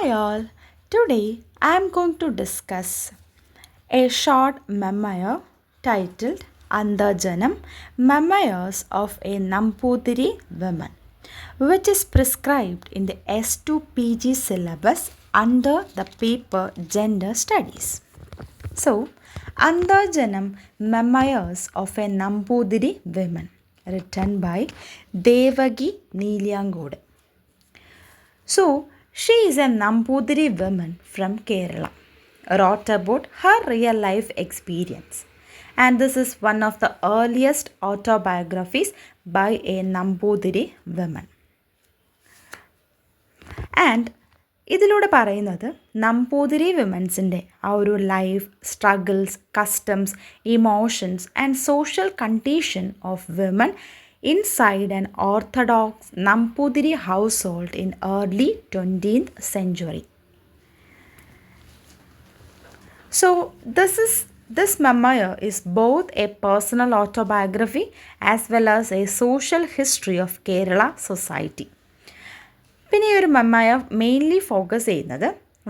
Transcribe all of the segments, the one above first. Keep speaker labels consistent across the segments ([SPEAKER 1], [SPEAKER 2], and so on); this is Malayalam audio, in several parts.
[SPEAKER 1] Hi all. Today I am going to discuss a short memoir titled Andajanam Memoirs of a Nambudiri Woman, which is prescribed in the S2 PG syllabus under the paper Gender Studies. So, Andajanam Memoirs of a Nambudiri Woman, written by Devagi Neeliyangode. So, she is a Nambudiri woman from Kerala, wrote about her real life experience. And this is one of the earliest autobiographies by a Nambudiri woman. And ഇതിലൂടെ പറയുന്നത് നമ്പൂതിരി വിമൻസിൻ്റെ ആ ഒരു life, struggles, customs, emotions and social condition of women inside an orthodox Nambudiri household in early 20th century. So this memoir is both a personal autobiography as well as a social history of Kerala society. പിന്നെ ഈ ഒരു മെമ്മയർ മെയിൻലി ഫോക്കസ് ചെയ്യുന്നത്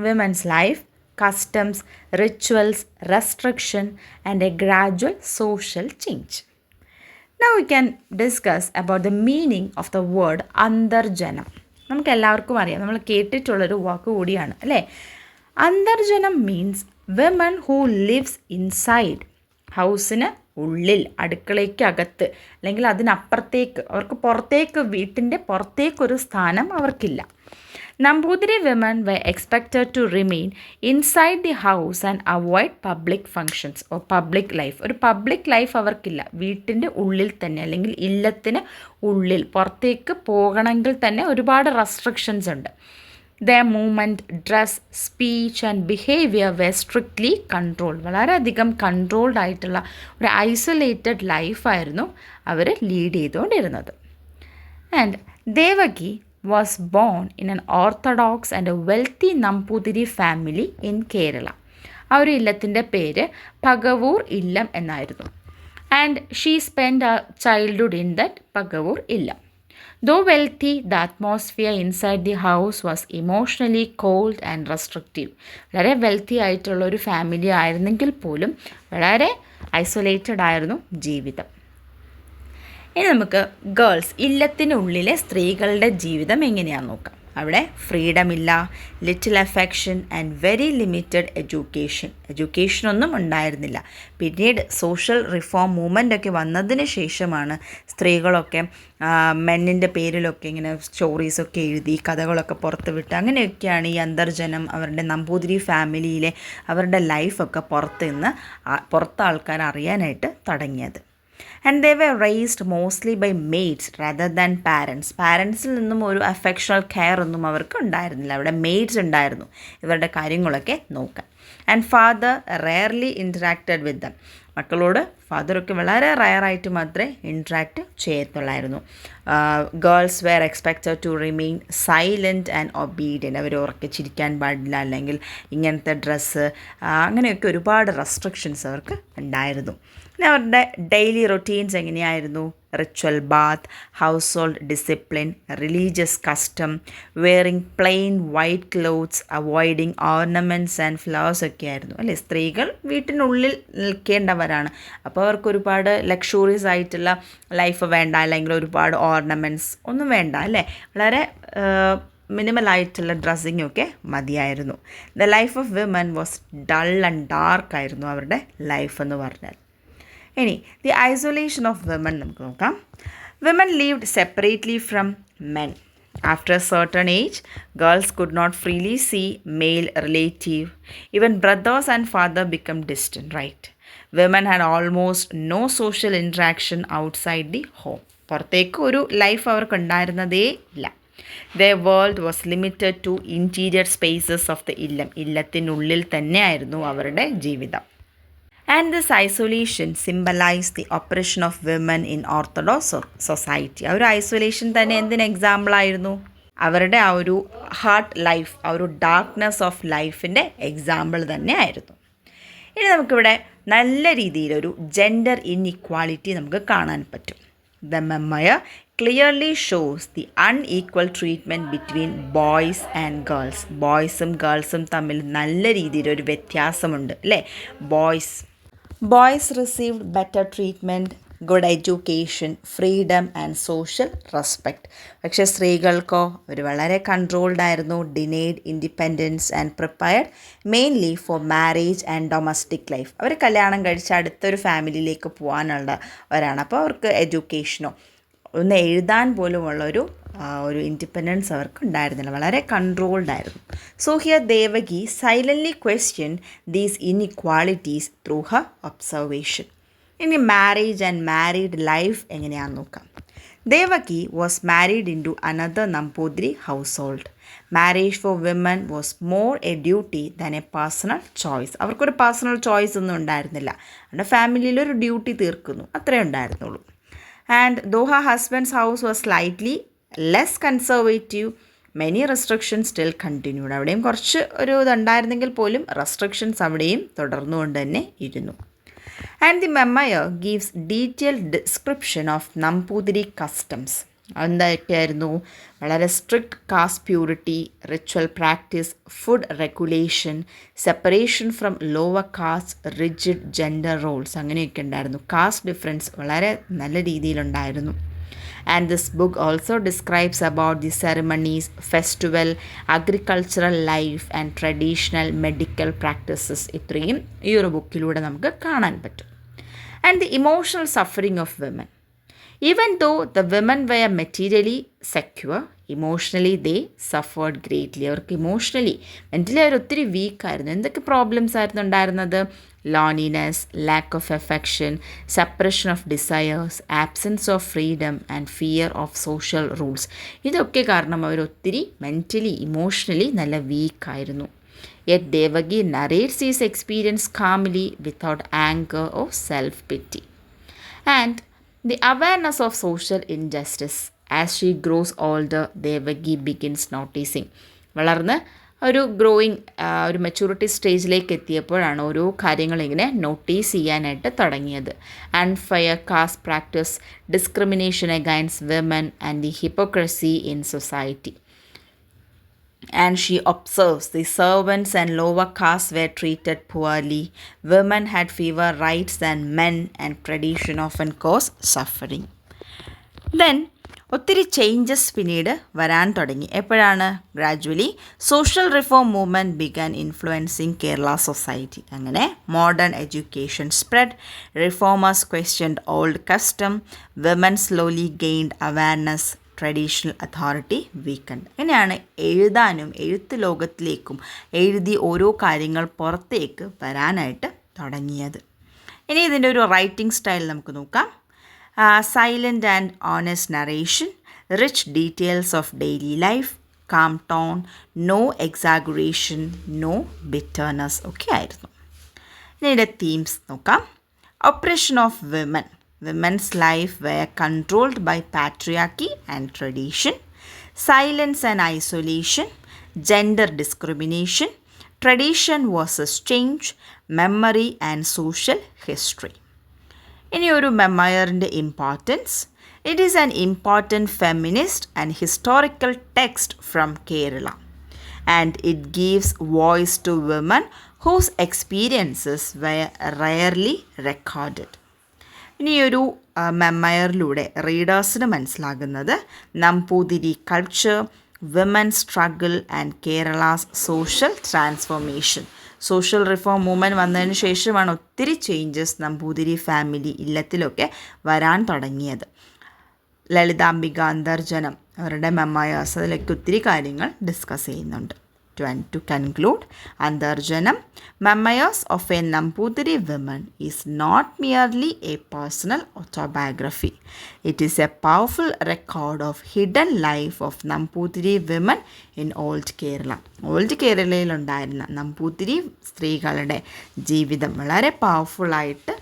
[SPEAKER 1] women's life, customs, rituals, restriction and A gradual social change. Now we can discuss about the meaning of the word അന്തർജനം. നമുക്ക് എല്ലാവർക്കും അറിയാം, നമ്മൾ കേട്ടിട്ടുള്ളൊരു വാക്ക് കൂടിയാണ് അല്ലേ. അന്തർജനം means women who lives inside, ഹൗസിന് ഉള്ളിൽ, അടുക്കളയ്ക്കകത്ത്, അല്ലെങ്കിൽ അതിനപ്പുറത്തേക്ക്, അവർക്ക് പുറത്തേക്ക്, വീട്ടിൻ്റെ പുറത്തേക്കൊരു സ്ഥാനം അവർക്കില്ല. Nambudiri women were expected to remain inside the house and avoid public functions or public life. ഒരു പബ്ലിക് ലൈഫ് അവർക്കില്ല, വീട്ടിൻ്റെ ഉള്ളിൽ തന്നെ, അല്ലെങ്കിൽ ഇല്ലത്തിന് ഉള്ളിൽ. പുറത്തേക്ക് പോകണമെങ്കിൽ തന്നെ ഒരുപാട് റെസ്ട്രിക്ഷൻസ് ഉണ്ട്. Their movement, dress, speech and behavior were strictly controlled. വളരെയധികം കൺട്രോൾഡ് ആയിട്ടുള്ള ഒരു ഐസൊലേറ്റഡ് ലൈഫായിരുന്നു അവർ ലീഡ് ചെയ്തുകൊണ്ടിരുന്നത്. And Devaki was born in an orthodox and a wealthy Nambudiri family in Kerala. ആ ഒരു ഇല്ലത്തിൻ്റെ പേര് പകവൂർ ഇല്ലം എന്നായിരുന്നു. And she spend a childhood in that പകവൂർ Illam. Though wealthy, the atmosphere inside the house was emotionally cold and restrictive. വളരെ വെൽത്തി ആയിട്ടുള്ള ഒരു ഫാമിലി ആയിരുന്നെങ്കിൽ പോലും വളരെ ഐസൊലേറ്റഡ് ആയിരുന്നു ജീവിതം. ഇനി നമുക്ക് ഗേൾസ്, ഇല്ലത്തിനുള്ളിലെ സ്ത്രീകളുടെ ജീവിതം എങ്ങനെയാണെന്ന് നോക്കാം. അവിടെ ഫ്രീഡം ഇല്ല, little affection and very limited എഡ്യൂക്കേഷനൊന്നും ഉണ്ടായിരുന്നില്ല. പിന്നീട് സോഷ്യൽ റിഫോം മൂവ്മെൻ്റ് ഒക്കെ വന്നതിന് ശേഷമാണ് സ്ത്രീകളൊക്കെ മെന്നിൻ്റെ പേരിലൊക്കെ ഇങ്ങനെ സ്റ്റോറീസൊക്കെ എഴുതി കഥകളൊക്കെ പുറത്ത് വിട്ട്, അങ്ങനെയൊക്കെയാണ് ഈ അന്തർജനം, അവരുടെ നമ്പൂതിരി ഫാമിലിയിലെ അവരുടെ ലൈഫൊക്കെ പുറത്ത് ആൾക്കാർ അറിയാനായിട്ട് തുടങ്ങിയത്. And they were raised mostly by maids rather than parents. പാരൻസിൽ നിന്നും ഒരു അഫെക്ഷണൽ കെയർ ഒന്നും അവർക്ക് ഉണ്ടായിരുന്നില്ല. അവിടെ മെയ്ഡ്സ് ഉണ്ടായിരുന്നു ഇവരുടെ കാര്യങ്ങളൊക്കെ നോക്കാൻ. And father rarely interacted with them. മക്കളോട് ഫാദറൊക്കെ വളരെ റയറായിട്ട് മാത്രമേ ഇൻട്രാക്റ്റ് ചെയ്യത്തുള്ളായിരുന്നു. Girls were expected to remain silent and obedient. അവർ ഉറക്കെ ചിരിക്കാൻ പാടില്ല, അല്ലെങ്കിൽ ഇങ്ങനത്തെ ഡ്രസ്സ്, അങ്ങനെയൊക്കെ ഒരുപാട് റെസ്ട്രിക്ഷൻസ് അവർക്ക് ഉണ്ടായിരുന്നു. പിന്നെ അവരുടെ ഡെയിലി റൊട്ടീൻസ് എങ്ങനെയായിരുന്നു? Ritual bath, household discipline, religious custom, wearing plain white clothes, avoiding ornaments and flowers ഒക്കെ ആയിരുന്നു അല്ലേ. സ്ത്രീകൾ വീട്ടിനുള്ളിൽ നിൽക്കേണ്ടവരാണ്, അപ്പോൾ അവർക്ക് ഒരുപാട് ലക്ഷൂറീസ് ആയിട്ടുള്ള ലൈഫ് വേണ്ട, അല്ലെങ്കിൽ ഒരുപാട് ഓർണമെൻറ്റ്സ് ഒന്നും വേണ്ട അല്ലേ. വളരെ മിനിമലായിട്ടുള്ള ഡ്രസ്സിങ്ങൊക്കെ മതിയായിരുന്നു. The life of women was dull and dark ആയിരുന്നു അവരുടെ ലൈഫ് എന്ന് പറഞ്ഞാൽ. ഇനി ദി ഐസൊലേഷൻ ഓഫ് വിമൻ നമുക്ക് നോക്കാം. Women lived separately from men. After a certain age, girls could not freely see male relative. Even brothers and father become distant, right? Women had almost no social interaction outside the home. പുറത്തേക്ക് ഒരു ലൈഫ് അവർക്ക് ഉണ്ടായിരുന്നതേ ഇല്ല. Their world was limited to interior spaces of the illam. ഇല്ലത്തിനുള്ളിൽ തന്നെയായിരുന്നു അവരുടെ ജീവിതം. And this isolation symbolized the oppression of women in Orthodox society. ആ ഒരു ഐസൊലേഷൻ തന്നെ എന്തിന് എക്സാമ്പിളായിരുന്നു? അവരുടെ ആ ഒരു ഹാർട്ട് ലൈഫ്, ആ ഒരു ഡാർക്ക്നെസ് ഓഫ് ലൈഫിൻ്റെ എക്സാമ്പിൾ തന്നെ ആയിരുന്നു. ഇനി നമുക്കിവിടെ നല്ല രീതിയിലൊരു ജെൻഡർ ഇൻഇക്വാളിറ്റി നമുക്ക് കാണാൻ പറ്റും. The memoir clearly shows the unequal treatment between boys and girls. ബോയ്സും ഗേൾസും തമ്മിൽ നല്ല രീതിയിലൊരു വ്യത്യാസമുണ്ട് അല്ലേ. Boys received better treatment, good education, freedom and social respect. പക്ഷേ സ്ത്രീകൾക്കോ അവർ വളരെ കൺട്രോൾഡ് ആയിരുന്നു, denied independence and prepared mainly for marriage and domestic life. അവർ കല്യാണം കഴിച്ച് അടുത്തൊരു ഫാമിലിയിലേക്ക് പോകാനുള്ളവരാണ്. അപ്പോൾ അവർക്ക് എഡ്യൂക്കേഷനോ ഒന്ന് എഴുതാൻ പോലുമുള്ളൊരു ഒരു ഇൻഡിപെൻഡൻസ് അവർക്ക് ഉണ്ടായിരുന്നില്ല, വളരെ കൺട്രോൾഡ് ആയിരുന്നു. So here Devaki silently question these inequalities through her observation. ഇനി മാരേജ് ആൻഡ് മാരീഡ് ലൈഫ് എങ്ങനെയാണെന്ന് നോക്കാം. Devaki was married into another Namboothiri household. Marriage for women was more a duty than a personal choice. അവർക്കൊരു പേഴ്സണൽ ചോയ്സ് ഒന്നും ഉണ്ടായിരുന്നില്ല, അവരുടെ ഫാമിലിയിലൊരു ഡ്യൂട്ടി തീർക്കുന്നു, അത്രേ ഉണ്ടായിരുന്നുള്ളൂ. And though her husband's house was slightly less conservative, many restrictions still continued. അവിടെയും കുറച്ച് ഒരു ഇതുണ്ടായിരുന്നെങ്കിൽ പോലും റെസ്ട്രിക്ഷൻസ് അവിടെയും തുടർന്നുകൊണ്ട് തന്നെ ഇരുന്നു. And the memoir gives detailed description of Nambudiri customs. എന്തായിട്ടായിരുന്നു? വളരെ strict caste purity, ritual practice, food regulation, separation from lower caste, rigid gender roles, അങ്ങനെയൊക്കെ ഉണ്ടായിരുന്നു. കാസ്റ്റ് ഡിഫറൻസ് വളരെ നല്ല രീതിയിലുണ്ടായിരുന്നു. And this book also describes about the ceremonies, festival, agricultural life and traditional medical practices. ഇത്രയും ഈ ഒരു ബുക്കിലൂടെ നമുക്ക് കാണാൻ പറ്റും. And the emotional suffering of women. Even though the women were materially secure, emotionally they suffered greatly. അവർക്ക് മെൻ്റലി അവർ ഒത്തിരി വീക്കായിരുന്നു. എന്തൊക്കെ പ്രോബ്ലംസ് ആയിരുന്നു ഉണ്ടായിരുന്നത്? Loneliness, lack of affection, suppression of desires, absence of freedom and fear of social rules. ഇതൊക്കെ കാരണം അവർ ഒത്തിരി മെൻ്റലി ഇമോഷണലി നല്ല വീക്കായിരുന്നു. Yet Devagi narrates his experience calmly without anger or self-pity. And the awareness of social injustice. As she grows older, Devagi begins noticing. വളർന്ന് ഒരു ഒരു മെച്യൂരിറ്റി സ്റ്റേജിലേക്ക് എത്തിയപ്പോഴാണ് ഓരോ കാര്യങ്ങളിങ്ങനെ നോട്ടീസ് ചെയ്യാനായിട്ട് തുടങ്ങിയത്. Unfair caste practice, discrimination against women and the hypocrisy in society. And she observes the servants and lower castes were treated poorly. Women had fewer rights than men, and tradition often caused suffering. Then ഒത്തിരി ചേഞ്ചസ് പിന്നീട് വരാൻ തുടങ്ങി. എപ്പോഴാണ്? Gradually social reform movement began influencing Kerala society. അങ്ങനെ modern education spread, reformers questioned old custom, women slowly gained awareness, traditional authority weakened. ഇങ്ങനെയാണ് എഴുതാനും എഴുത്ത് ലോകത്തിലേക്കും എഴുതി ഓരോ കാര്യങ്ങൾ പുറത്തേക്ക് വരാനായിട്ട് തുടങ്ങിയത്. ഇനി ഇതിൻ്റെ ഒരു റൈറ്റിംഗ് സ്റ്റൈൽ നമുക്ക് നോക്കാം. Silent and honest narration, rich details of daily life, calm tone, no exaggeration, no bitterness ഒക്കെ ആയിരുന്നു. ഇനി ഇതിൻ്റെ തീംസ് നോക്കാം. Oppression of women. Women's life were controlled by patriarchy and tradition, silence and isolation, gender discrimination, tradition versus change, memory and social history. ഇനി ഒരു മെമ്മയറിൻ്റെ importance. It is an important feminist and historical text from Kerala, and it gives voice to women whose experiences were rarely recorded. ഇനി ഒരു മെമ്മയറിലൂടെ റീഡേഴ്സിന് മനസ്സിലാകുന്നത് Namboothiri culture, women struggle and Kerala's social transformation. Social reform movement വന്നതിന് ശേഷമാണ് ഒത്തിരി ചേഞ്ചസ് നമ്പൂതിരി ഫാമിലി ഇല്ലത്തിലൊക്കെ വരാൻ തുടങ്ങിയത്. ലളിതാംബിക അന്തർജനം അവരുടെ മെമ്മയേഴ്സ്, അതിലൊക്കെ ഒത്തിരി കാര്യങ്ങൾ ഡിസ്കസ് ചെയ്യുന്നുണ്ട്. To conclude, Andarjanam, Memoirs of a Nambudiri Woman, is not merely a personal autobiography. It is a powerful record of hidden life of Nambudiri women in Old Kerala. Old Keralയിൽ ഉണ്ടായിരുന്ന നമ്പൂതിരി സ്ത്രീകളുടെ ജീവിതം വളരെ പവർഫുള്ളായിട്ട്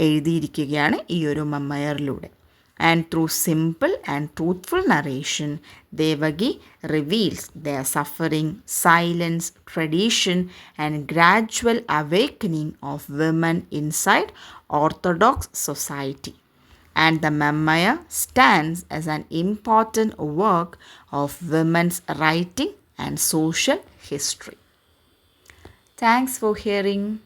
[SPEAKER 1] എഴുതിയിരിക്കുകയാണ് ഈ ഒരു മെമ്മയറിലൂടെ. And through simple and truthful narration, Devagi reveals their suffering, silence, tradition, and gradual awakening of women inside orthodox society. and the Memoir stands as an important work of women's writing and social history. Thanks for hearing.